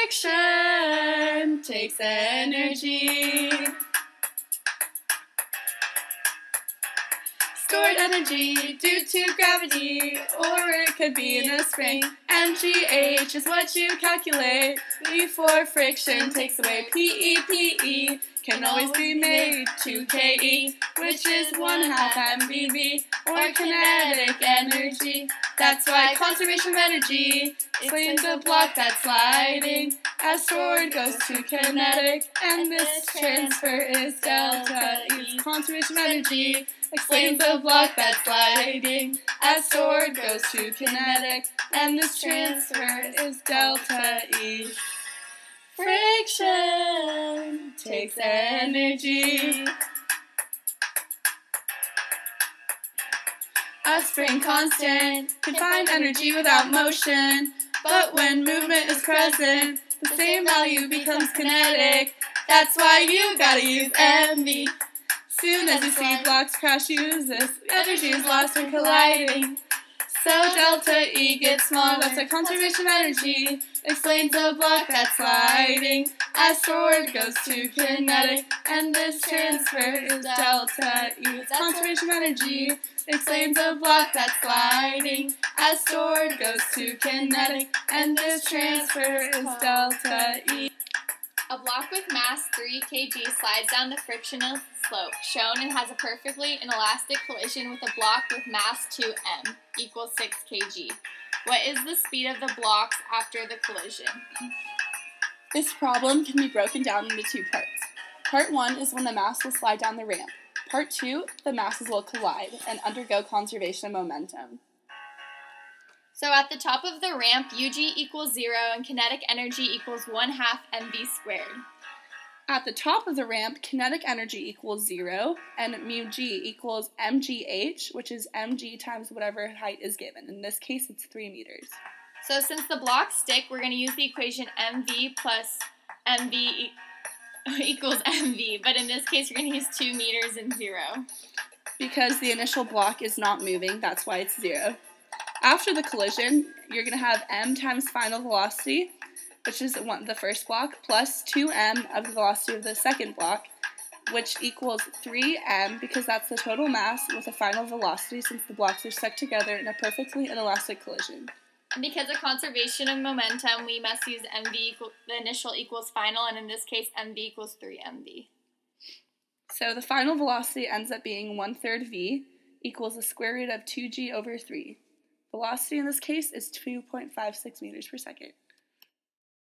Friction takes energy. Stored energy due to gravity, or it could be in a spring. mgh is what you calculate before friction takes away. PE can always be made to KE, which is 1/2 MVV, or kinetic energy. That's why conservation of energy explains a block that's sliding. As stored goes to kinetic, and this transfer is delta E. Conservation of energy explains a block that's sliding. As stored goes to kinetic, and this transfer is delta E. Friction takes energy. A spring constant can find energy without motion, but when movement is present, the same value becomes kinetic. That's why you gotta use MV. Soon as you see blocks crash, use this. Energy is lost when colliding. So delta E gets small. That's a conservation of energy. Explains a block that's sliding. As stored goes to kinetic, and this transfer is delta E. Conservation of energy explains a block that's sliding. As stored goes to kinetic, and this transfer is delta E. A block with mass 3 kg slides down the frictional slope shown and has a perfectly inelastic collision with a block with mass 2m equals 6 kg. What is the speed of the blocks after the collision? This problem can be broken down into two parts. Part 1 is when the mass will slide down the ramp. Part 2, the masses will collide and undergo conservation of momentum. So at the top of the ramp, UG equals 0 and kinetic energy equals 1/2 mv squared. At the top of the ramp, kinetic energy equals 0 and mu g equals mgh, which is mg times whatever height is given. In this case, it's 3 meters. So since the blocks stick, we're going to use the equation mv plus mv equals mv, but in this case, we're going to use 2 meters and 0. Because the initial block is not moving, that's why it's 0. After the collision, you're going to have m times final velocity, which is the first block, plus 2m of the velocity of the second block, which equals 3m, because that's the total mass with a final velocity since the blocks are stuck together in a perfectly inelastic collision. And because of conservation of momentum, we must use the initial equals final, and in this case, mv equals 3mv. So the final velocity ends up being 1/3 v equals the square root of 2g over 3. Velocity in this case is 2.56 meters per second.